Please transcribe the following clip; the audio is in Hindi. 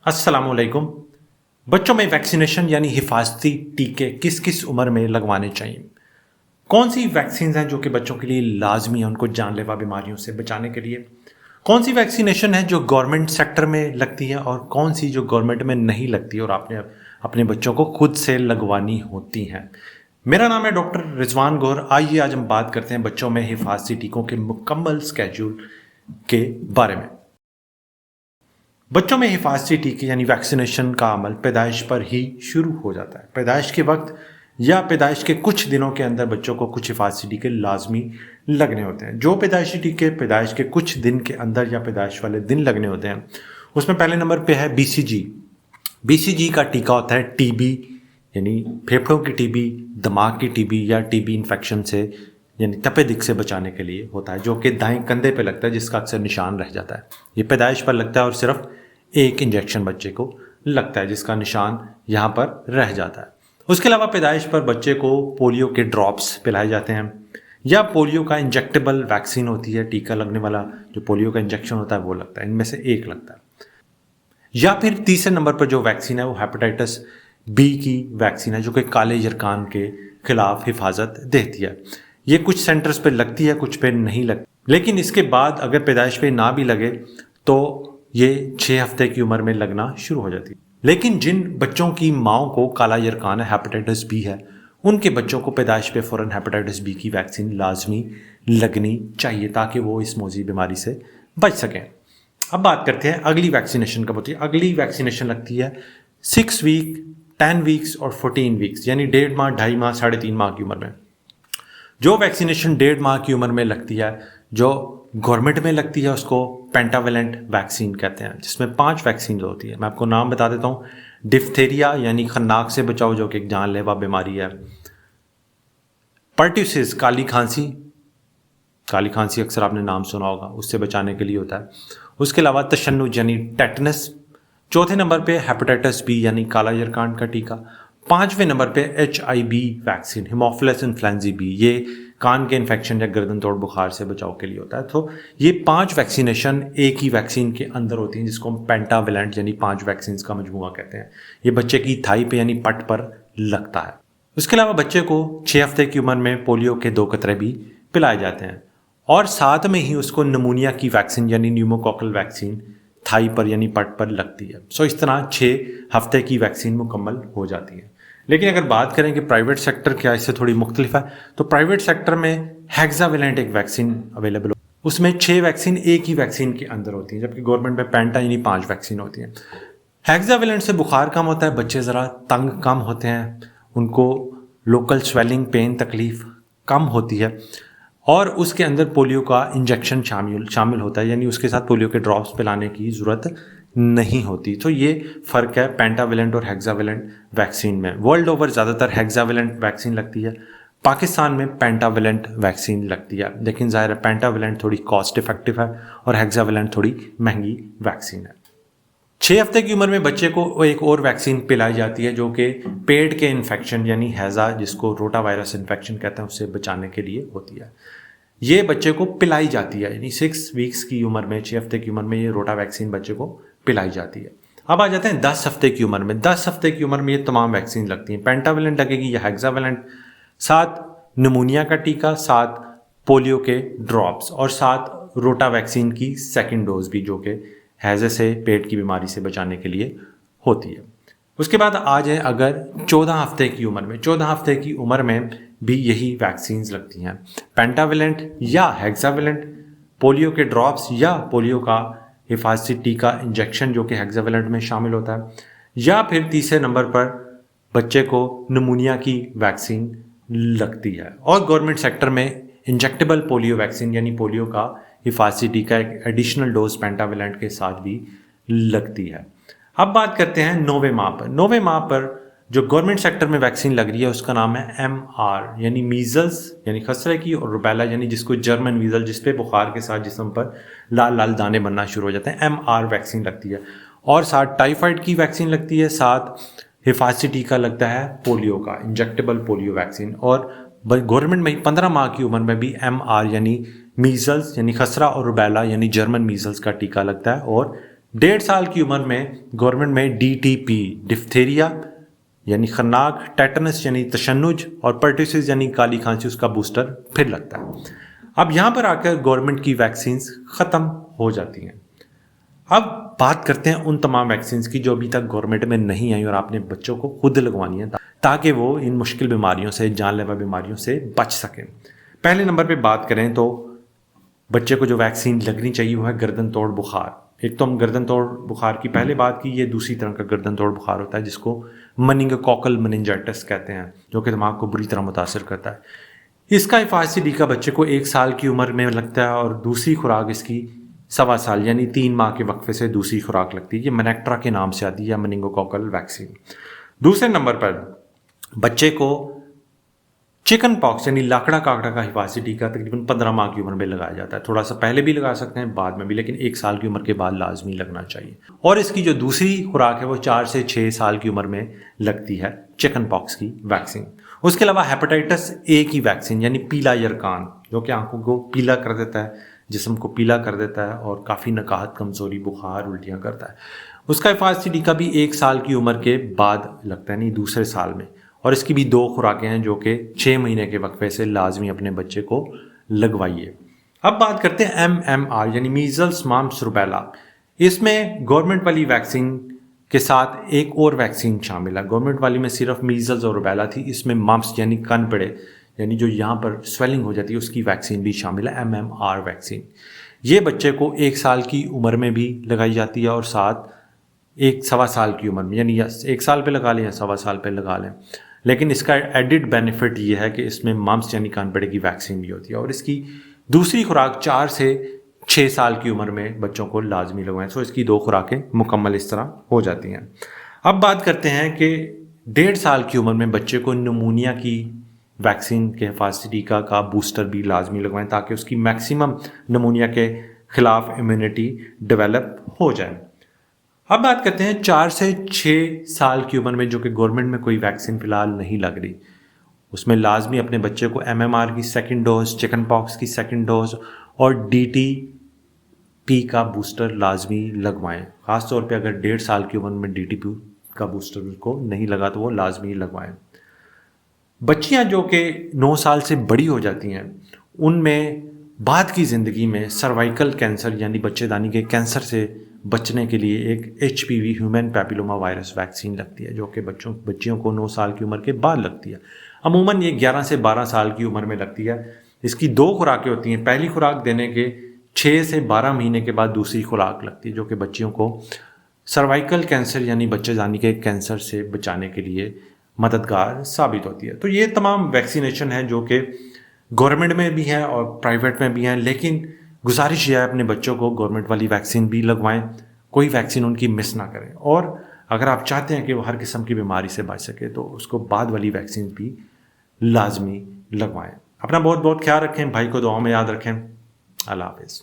अस्सलामुअलैकुम। बच्चों में वैक्सीनेशन यानी हिफाजती टीके किस किस उम्र में लगवाने चाहिए? कौन सी वैक्सीन हैं जो कि बच्चों के लिए लाजमी है उनको जानलेवा बीमारियों से बचाने के लिए? कौन सी वैक्सीनेशन है जो गवर्नमेंट सेक्टर में लगती है और कौन सी जो गवर्नमेंट में नहीं लगती और आपने अपने बच्चों को खुद से लगवानी होती हैं? मेरा नाम है डॉक्टर रिजवान गौहर। आइए आज हम बात करते हैं बच्चों में हिफाजती टीकों के मुकम्मल स्केड्यूल के बारे में। बच्चों में हिफाजती टीके यानी वैक्सीनेशन का अमल पैदाइश पर ही शुरू हो जाता है। पैदाइश के वक्त या पैदाइश के कुछ दिनों के अंदर बच्चों को कुछ हिफाजती टीके लाजमी लगने होते हैं। जो पैदाइशी टीके पैदाइश के कुछ दिन के अंदर या पैदाइश वाले दिन लगने होते हैं उसमें पहले नंबर पे है BCG। BCG का टीका होता है टीबी यानी फेफड़ों की टीबी, दिमाग की टीबी या टीबी इन्फेक्शन से यानी तपेदिक से बचाने के लिए होता है, जो कि दाएं कंधे पे लगता है, जिसका अक्सर निशान रह जाता है। ये पैदाइश पर लगता है और सिर्फ एक इंजेक्शन बच्चे को लगता है जिसका निशान यहाँ पर रह जाता है। उसके अलावा पैदाइश पर बच्चे को पोलियो के ड्रॉप्स पिलाए जाते हैं या पोलियो का इंजेक्टेबल वैक्सीन होती है, टीका लगने वाला जो पोलियो का इंजेक्शन होता है वो लगता है। इनमें से एक लगता है। या फिर तीसरे नंबर पर जो वैक्सीन है वो हेपेटाइटिस बी की वैक्सीन है, जो कि काले यरकान के खिलाफ हिफाजत देती है। ये कुछ सेंटर्स पे लगती है, कुछ पे नहीं लगती। लेकिन इसके बाद अगर पैदाइश पे ना भी लगे तो ये 6 हफ्ते की उम्र में लगना शुरू हो जाती है। लेकिन जिन बच्चों की माओ को काला यरकान है, हेपेटाइटिस बी है, उनके बच्चों को पैदाइश पे फ़ौरन हेपेटाइटिस बी की वैक्सीन लाजमी लगनी चाहिए ताकि वो इस मौजी बीमारी से बच सकें। अब बात करते हैं अगली वैक्सीनेशन कब होती है। अगली वैक्सीनेशन लगती है 6 वीक, 10 वीक्स और 14 वीक्स यानी 1.5 माह, 2.5 माह, 3.5 माह की उम्र में। जो वैक्सीनेशन 1.5 माह की उम्र में लगती है, जो गवर्नमेंट में लगती है, उसको पेंटावेलेंट वैक्सीन कहते हैं, जिसमें 5 वैक्सीन होती है। मैं आपको नाम बता देता हूँ। डिफ्थेरिया यानी खन्नाक से बचाओ, जो कि एक जानलेवा बीमारी है। पर्ट्यूसिस काली खांसी अक्सर आपने नाम सुना होगा, उससे बचाने के लिए होता है। उसके अलावा तशन्नुज यानी टेटनस। चौथे नंबर पे हेपेटाइटिस बी यानी काला यरकान का टीका। 5वें नंबर पे HIV vaccine, haemophilus influenza B, ये कान के इन्फेक्शन या गर्दन तोड़ बुखार से बचाव के लिए होता है। तो ये 5 वैक्सीनेशन एक ही वैक्सीन के अंदर होती हैं, जिसको हम पेंटावेलेंट यानी 5 वैक्सीन का मजमूआ कहते हैं। ये बच्चे की थाई पे यानी पट पर लगता है। उसके अलावा बच्चे को 6 हफ्ते की उम्र में पोलियो के 2 कतरे भी पिलाए जाते हैं और साथ में ही उसको निमोनिया की वैक्सीन यानी न्यूमोकॉकल वैक्सीन थाई पर यानी पट पर लगती है। सो इस तरह 6 हफ्ते की वैक्सीन मुकम्मल हो जाती है। लेकिन अगर बात करें कि प्राइवेट सेक्टर क्या इससे थोड़ी मुख्तलिफ है, तो प्राइवेट सेक्टर में हेक्सावेलेंट एक वैक्सीन अवेलेबल हो, उसमें 6 वैक्सीन एक ही वैक्सीन के अंदर होती हैं, जबकि गवर्नमेंट में पेंटा यानी 5 वैक्सीन होती हैं। हेक्सावेलेंट से बुखार कम होता है, बच्चे ज़रा तंग कम होते हैं, उनको लोकल स्वेलिंग, पेन, तकलीफ कम होती है और उसके अंदर पोलियो का इंजेक्शन शामिल होता है, यानी उसके साथ पोलियो के ड्रॉप्स पिलाने की ज़रूरत नहीं होती। तो ये फ़र्क है पेंटावेलेंट और हेक्सावेलेंट वैक्सीन में। वर्ल्ड ओवर ज़्यादातर हेक्सावेलेंट वैक्सीन लगती है, पाकिस्तान में पेंटावेलेंट वैक्सीन लगती है। लेकिन ज़ाहिर है पेंटावेलेंट थोड़ी कॉस्ट इफेक्टिव है और हेक्सावेलेंट थोड़ी महंगी वैक्सीन है। 6 हफ्ते की उम्र में बच्चे को एक और वैक्सीन पिलाई जाती है, जो कि पेट के इन्फेक्शन यानी हैज़ा, जिसको रोटा वायरस इन्फेक्शन कहते हैं, उससे बचाने के लिए होती है। ये बच्चे को पिलाई जाती है, यानी 6 वीक्स की उम्र में, 6 हफ्ते की उम्र में ये रोटा वैक्सीन बच्चे को पिलाई जाती है। अब आ जाते हैं 10 हफ्ते की उम्र में। 10 हफ्ते की उम्र में ये तमाम वैक्सीन लगती हैं। पेंटावेलेंट लगेगी या हेक्सावेलेंट, साथ निमोनिया का टीका, साथ पोलियो के ड्रॉप्स और साथ रोटा वैक्सीन की सेकेंड डोज भी, जो कि हैज़े से, पेट की बीमारी से बचाने के लिए होती है। उसके बाद आ जाए अगर 14 हफ्ते की उम्र में। 14 हफ्ते की उम्र में भी यही वैक्सीन्स लगती हैं, पेंटावेलेंट या हेक्सावेलेंट, पोलियो के ड्रॉप्स या पोलियो का हिफाजती टीका इंजेक्शन, जो कि हेक्सावेलेंट में शामिल होता है, या फिर तीसरे नंबर पर बच्चे को निमोनिया की वैक्सीन लगती है। और गवर्नमेंट सेक्टर में इंजेक्टेबल पोलियो वैक्सीन यानी पोलियो का हिफाजती टीका एक एडिशनल डोज पेंटावेलेंट के साथ भी लगती है। अब बात करते हैं 9वें माह पर। 9वें माह पर जो गवर्नमेंट सेक्टर में वैक्सीन लग रही है उसका नाम है MR यानी मीजल्स यानी खसरे की, और रुबेला यानी जिसको जर्मन मीजल, जिसपे बुखार के साथ जिस्म पर लाल लाल दाने बनना शुरू हो जाते हैं, MR वैक्सीन लगती है। और साथ टाइफाइड की वैक्सीन लगती है, साथ हिफाजती टीका लगता है पोलियो का, इंजेक्टेबल पोलियो वैक्सीन। और गवर्नमेंट में 15 माह की उम्र में भी MR यानी मीजल्स यानी खसरा और रुबेला यानी जर्मन मीजल्स का टीका लगता है और 1.5 साल की उम्र में गवर्नमेंट में DTP डिफ्थेरिया यानी खन्नाक, टेटनस यानी तशन्नुज और पर्टिसिस यानी काली खांसी उसका बूस्टर फिर लगता है। अब यहाँ पर आकर गवर्नमेंट की वैक्सीन ख़त्म हो जाती हैं। अब बात करते हैं उन तमाम वैक्सीन की जो अभी तक गवर्नमेंट में नहीं आई और आपने बच्चों को खुद लगवानी है ताकि वो इन मुश्किल बीमारियों से, जानलेवा बीमारियों से बच सकें। पहले नंबर पे बात करें तो बच्चे को जो वैक्सीन लगनी चाहिए वो है गर्दन तोड़ बुखार। एक तो हम गर्दन तोड़ बुखार की पहले बात की, ये दूसरी तरह का गर्दन तोड़ बुखार होता है जिसको मेनिंगोकोकल मेनिंजाइटिस कहते हैं, जो कि दिमाग को बुरी तरह मुतासर करता है। इसका हिफाजती टीका बच्चे को 1 साल की उम्र में लगता है और दूसरी खुराक इसकी 1.25 साल यानी 3 माह के वक्फे से दूसरी खुराक लगती है। ये मेनेक्ट्रा के नाम से आती है, मेनिंगोकोकल वैक्सीन। दूसरे नंबर पर बच्चे को चिकन पॉक्स यानी लाकड़ा काकड़ा का हिफाजती टीका तकरीबन 15 माह की उम्र में लगाया जाता है। थोड़ा सा पहले भी लगा सकते हैं, बाद में भी, लेकिन 1 साल की उम्र के बाद लाजमी लगना चाहिए। और इसकी जो दूसरी खुराक है वो 4 से 6 साल की उम्र में लगती है, चिकन पॉक्स की वैक्सीन। उसके अलावा हेपेटाइटिस ए की वैक्सीन यानी पीला यरकान, जो कि आंखों को पीला कर देता है, जिस्म को पीला कर देता है और काफ़ी नकाहत, कमज़ोरी, बुखार, उल्टियाँ करता है, उसका हिफाजती टीका भी 1 साल की उम्र के बाद लगता है, नहीं दूसरे साल में। और इसकी भी 2 खुराकें हैं जो कि 6 महीने के वक्फे से लाजमी अपने बच्चे को लगवाइए। अब बात करते हैं MMR यानी मीजल्स, मम्प्स, रूबेला। इसमें गवर्नमेंट वाली वैक्सीन के साथ एक और वैक्सीन शामिल है। गवर्नमेंट वाली में सिर्फ मीजल्स और रूबेला थी, इसमें मम्प्स यानी कन पड़े यानी जो यहाँ पर स्वेलिंग हो जाती है उसकी वैक्सीन भी शामिल है, MMR वैक्सीन। ये बच्चे को 1 साल की उम्र में भी लगाई जाती है और साथ 1.25 साल की उम्र में, यानी 1 साल पे लगा लें या 1.25 साल पे लगा लें। लेकिन इसका एडिड बेनिफिट ये है कि इसमें मम्प्स यानी कानपड़े की वैक्सीन भी होती है और इसकी दूसरी खुराक 4 से 6 साल की उम्र में बच्चों को लाजमी लगवाएं। सो इसकी 2 खुराकें मुकम्मल इस तरह हो जाती हैं। अब बात करते हैं कि 1.5 साल की उम्र में बच्चे को निमोनिया की वैक्सीन के हिफाजती टीका का बूस्टर भी लाजमी लगवाएं ताकि उसकी मैक्सिमम निमोनिया के खिलाफ इम्यूनिटी डेवलप हो जाए। अब बात करते हैं 4 से 6 साल की उम्र में, जो कि गवर्नमेंट में कोई वैक्सीन फिलहाल नहीं लग रही, उसमें लाजमी अपने बच्चे को MMR की सेकंड डोज, चिकन पॉक्स की सेकंड डोज और DTP का बूस्टर लाजमी लगवाएं। ख़ासतौर पे अगर 1.5 साल की उम्र में DTP का बूस्टर को नहीं लगा तो वो लाजमी लगवाएं। बच्चियां जो कि 9 साल से बड़ी हो जाती हैं उनमें बाद की ज़िंदगी में सर्वाइकल कैंसर यानी बच्चेदानी के कैंसर से बचने के लिए एक HPV human papilloma virus vaccine लगती है, जो कि बच्चियों को 9 साल की उम्र के बाद लगती है। अमूमन ये 11 से 12 साल की उम्र में लगती है। इसकी 2 खुराकें होती हैं। पहली खुराक देने के 6 से 12 महीने के बाद दूसरी खुराक लगती है, जो कि बच्चियों को सर्वाइकल कैंसर यानी बच्चेदानी के कैंसर से बचाने के लिए मददगार साबित होती है। तो ये तमाम वैक्सीनेशन है जो कि गवर्नमेंट में भी हैं और प्राइवेट में भी हैं, लेकिन गुजारिश यह है अपने बच्चों को गवर्नमेंट वाली वैक्सीन भी लगवाएं, कोई वैक्सीन उनकी मिस ना करें। और अगर आप चाहते हैं कि वो हर किस्म की बीमारी से बच सके तो उसको बाद वाली वैक्सीन भी लाजमी लगवाएं। अपना बहुत बहुत ख्याल रखें, भाई को दुआ में याद रखें। अल्लाह हाफिज़।